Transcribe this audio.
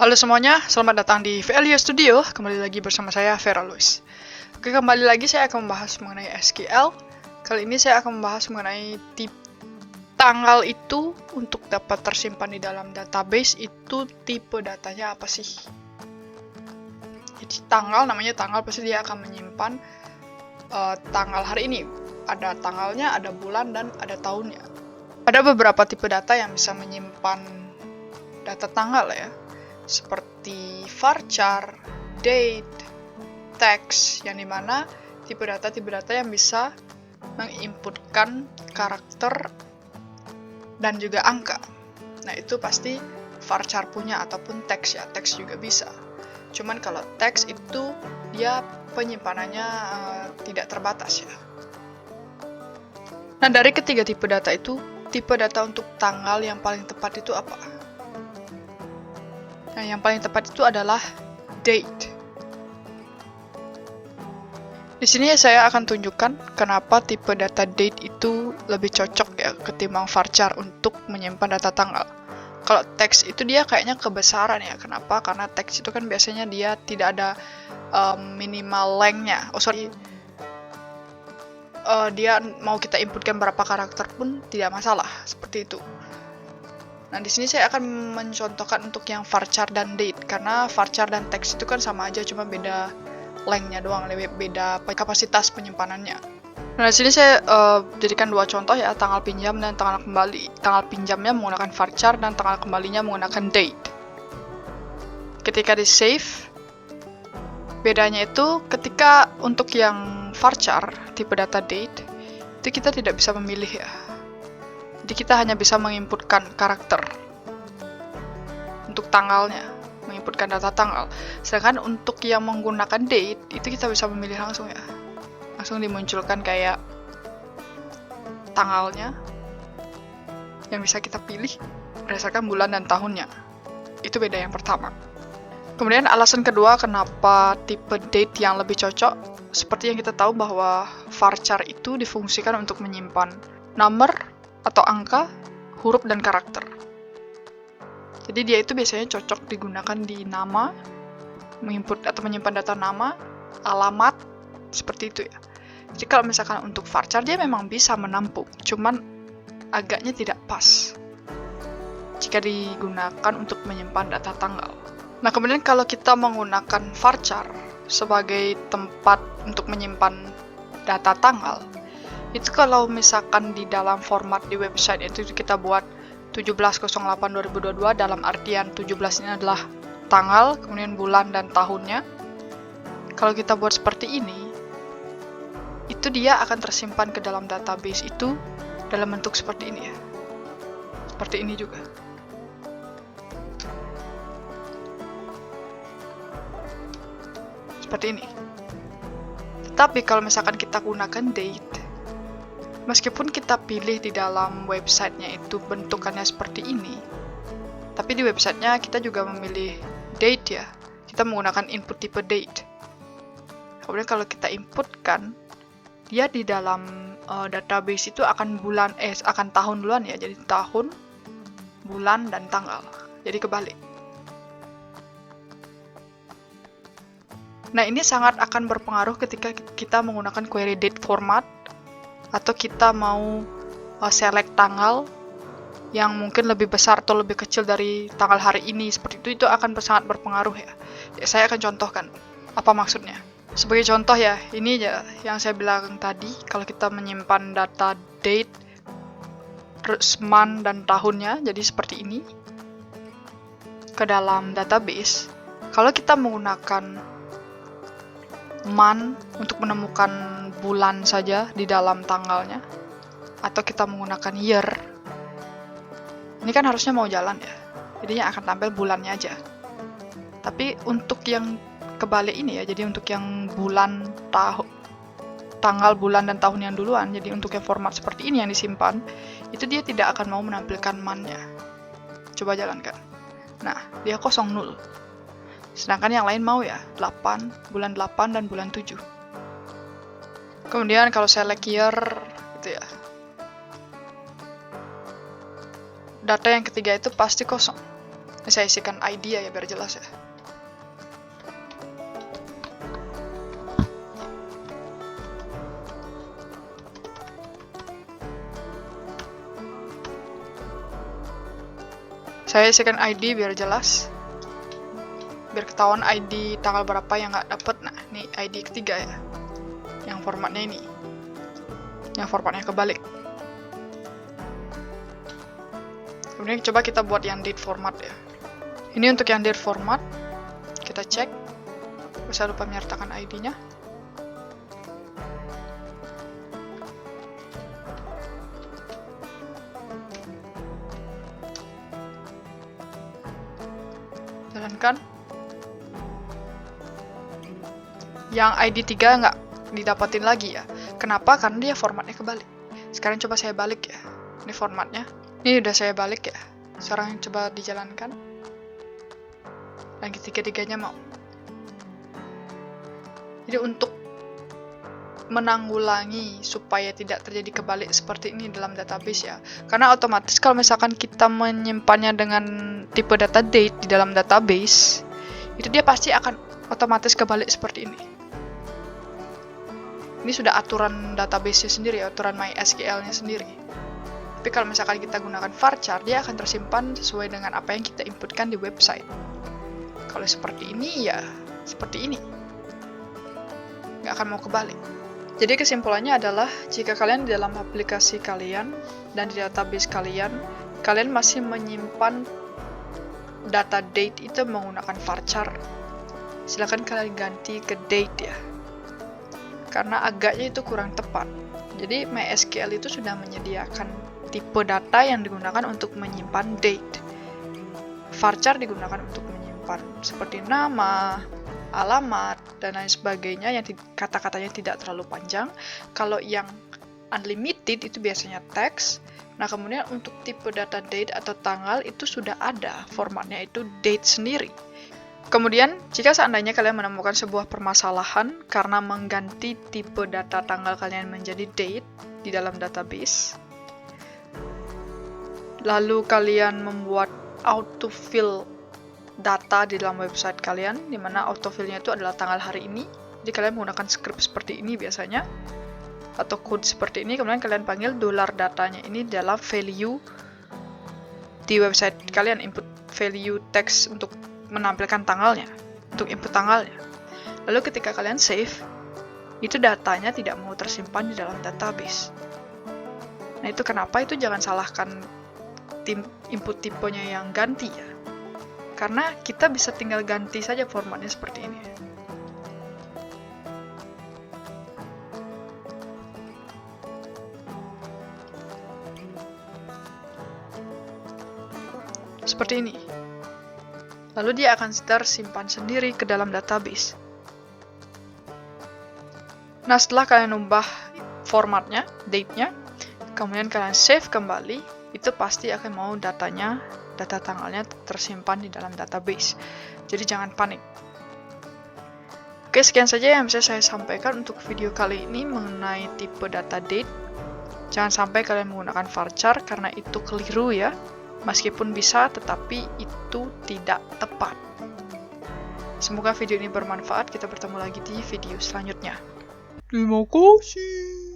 Halo semuanya, selamat datang di VLU Studio. Kembali lagi bersama saya, Vera Luis. Oke, kembali lagi saya akan membahas mengenai SQL. Kali ini saya akan membahas mengenai tanggal itu untuk dapat tersimpan di dalam database itu tipe datanya apa sih? Jadi tanggal, namanya tanggal, pasti dia akan menyimpan tanggal hari ini. Ada tanggalnya, ada bulan, dan ada tahunnya. Ada beberapa tipe data yang bisa menyimpan data tanggal ya, seperti varchar, date, text, yang dimana tipe data yang bisa menginputkan karakter dan juga angka. Nah, itu pasti varchar punya, ataupun text ya, text juga bisa. Cuman kalau text itu dia penyimpanannya tidak terbatas ya. Nah, dari ketiga tipe data itu, tipe data untuk tanggal yang paling tepat itu apa? Nah, yang paling tepat itu adalah date. Di sini saya akan tunjukkan kenapa tipe data date itu lebih cocok ya ketimbang varchar untuk menyimpan data tanggal. Kalau teks itu dia kayaknya kebesaran ya. Kenapa? Karena teks itu kan biasanya dia tidak ada minimal length-nya. Dia mau kita inputkan berapa karakter pun tidak masalah, seperti itu. Nah, di sini saya akan mencontohkan untuk yang varchar dan date, karena varchar dan text itu kan sama aja, cuma beda length-nya doang, beda kapasitas penyimpanannya. Nah, di sini saya jadikan dua contoh ya, tanggal pinjam dan tanggal kembali. Tanggal pinjamnya menggunakan varchar dan tanggal kembalinya menggunakan date. Ketika di save, bedanya itu ketika untuk yang varchar tipe data date, itu kita tidak bisa memilih ya. Jadi kita hanya bisa menginputkan karakter untuk tanggalnya, menginputkan data tanggal. Sedangkan untuk yang menggunakan date, itu kita bisa memilih langsung ya. Langsung dimunculkan kayak tanggalnya yang bisa kita pilih berdasarkan bulan dan tahunnya. Itu beda yang pertama. Kemudian alasan kedua kenapa tipe date yang lebih cocok, seperti yang kita tahu bahwa varchar itu difungsikan untuk menyimpan nomor atau angka, huruf, dan karakter. Jadi dia itu biasanya cocok digunakan di nama, menginput atau menyimpan data nama, alamat, seperti itu ya. Jadi kalau misalkan untuk varchar dia memang bisa menampung, cuman agaknya tidak pas jika digunakan untuk menyimpan data tanggal. Nah, kemudian kalau kita menggunakan varchar sebagai tempat untuk menyimpan data tanggal, itu kalau misalkan di dalam format di website itu kita buat 17/08/2022, dalam artian 17 ini adalah tanggal, kemudian bulan dan tahunnya. Kalau kita buat seperti ini, itu dia akan tersimpan ke dalam database itu dalam bentuk seperti ini ya. Seperti ini juga. Seperti ini. Tapi kalau misalkan kita gunakan date, meskipun kita pilih di dalam websitenya itu bentukannya seperti ini, tapi di websitenya kita juga memilih date ya. Kita menggunakan input tipe date. Kemudian kalau kita inputkan, dia di dalam database itu akan akan tahun duluan ya. Jadi tahun, bulan, dan tanggal. Jadi kebalik. Nah, ini sangat akan berpengaruh ketika kita menggunakan query date format, atau kita mau select tanggal yang mungkin lebih besar atau lebih kecil dari tanggal hari ini, seperti itu akan sangat berpengaruh ya. Saya akan contohkan apa maksudnya. Sebagai contoh ya, ini ya yang saya bilang tadi, kalau kita menyimpan data date, month, dan tahunnya, jadi seperti ini ke dalam database. Kalau kita menggunakan month untuk menemukan bulan saja di dalam tanggalnya, atau kita menggunakan year, ini kan harusnya mau jalan ya, jadinya akan tampil bulannya aja. Tapi untuk yang kebalik ini ya, jadi untuk yang bulan, tanggal, bulan, dan tahun yang duluan, jadi untuk yang format seperti ini yang disimpan, itu dia tidak akan mau menampilkan month-nya. Coba jalankan. Nah, dia 0. Sedangkan yang lain mau ya, 8, bulan 8, dan bulan 7. Kemudian kalau select year, gitu ya. Data yang ketiga itu pasti kosong. Saya isikan ID ya biar jelas ya. Saya isikan ID biar jelas. Biar ketahuan ID tanggal berapa yang nggak dapet. Nah, ini ID ketiga ya. Yang formatnya ini. Yang formatnya kebalik. Kemudian coba kita buat yang date format ya. Ini untuk yang date format. Kita cek. Bisa lupa menyertakan ID-nya. Jalankan. Yang ID 3 nggak didapatin lagi ya. Kenapa? Karena dia formatnya kebalik. Sekarang coba saya balik ya. Ini formatnya. Ini udah saya balik ya. Sekarang coba dijalankan. Dan ketiga-tiganya mau. Jadi untuk menanggulangi supaya tidak terjadi kebalik seperti ini dalam database ya. Karena otomatis kalau misalkan kita menyimpannya dengan tipe data date di dalam database, itu dia pasti akan otomatis kebalik seperti ini. Ini sudah aturan database-nya sendiri, aturan MySQL-nya sendiri. Tapi kalau misalkan kita gunakan varchar, dia akan tersimpan sesuai dengan apa yang kita inputkan di website. Kalau seperti ini ya, seperti ini. Nggak akan mau kebalik. Jadi kesimpulannya adalah, jika kalian di dalam aplikasi kalian dan di database kalian masih menyimpan data date itu menggunakan varchar, silakan kalian ganti ke date ya. Karena agaknya itu kurang tepat. Jadi MySQL itu sudah menyediakan tipe data yang digunakan untuk menyimpan date. Varchar digunakan untuk menyimpan seperti nama, alamat, dan lain sebagainya yang kata-katanya tidak terlalu panjang. Kalau yang unlimited itu biasanya teks. Nah, kemudian untuk tipe data date atau tanggal itu sudah ada formatnya, itu date sendiri. Kemudian, jika seandainya kalian menemukan sebuah permasalahan karena mengganti tipe data tanggal kalian menjadi date di dalam database, lalu kalian membuat autofill data di dalam website kalian, di mana autofill-nya itu adalah tanggal hari ini. Jadi kalian menggunakan script seperti ini biasanya, atau code seperti ini, kemudian kalian panggil $datanya ini dalam value di website kalian, input value text untuk menampilkan tanggalnya, untuk input tanggalnya. Lalu ketika kalian save, itu datanya tidak mau tersimpan di dalam database. Nah, itu kenapa itu jangan salahkan tim input tipenya yang ganti ya. Karena kita bisa tinggal ganti saja formatnya seperti ini. Seperti ini. Lalu dia akan tersimpan sendiri ke dalam database. Nah, setelah kalian ubah formatnya, date-nya, kemudian kalian save kembali, itu pasti akan mau datanya, data tanggalnya tersimpan di dalam database. Jadi jangan panik. Oke, sekian saja yang bisa saya sampaikan untuk video kali ini mengenai tipe data date. Jangan sampai kalian menggunakan varchar karena itu keliru ya. Meskipun bisa, tetapi itu tidak tepat. Semoga video ini bermanfaat. Kita bertemu lagi di video selanjutnya. Terima kasih.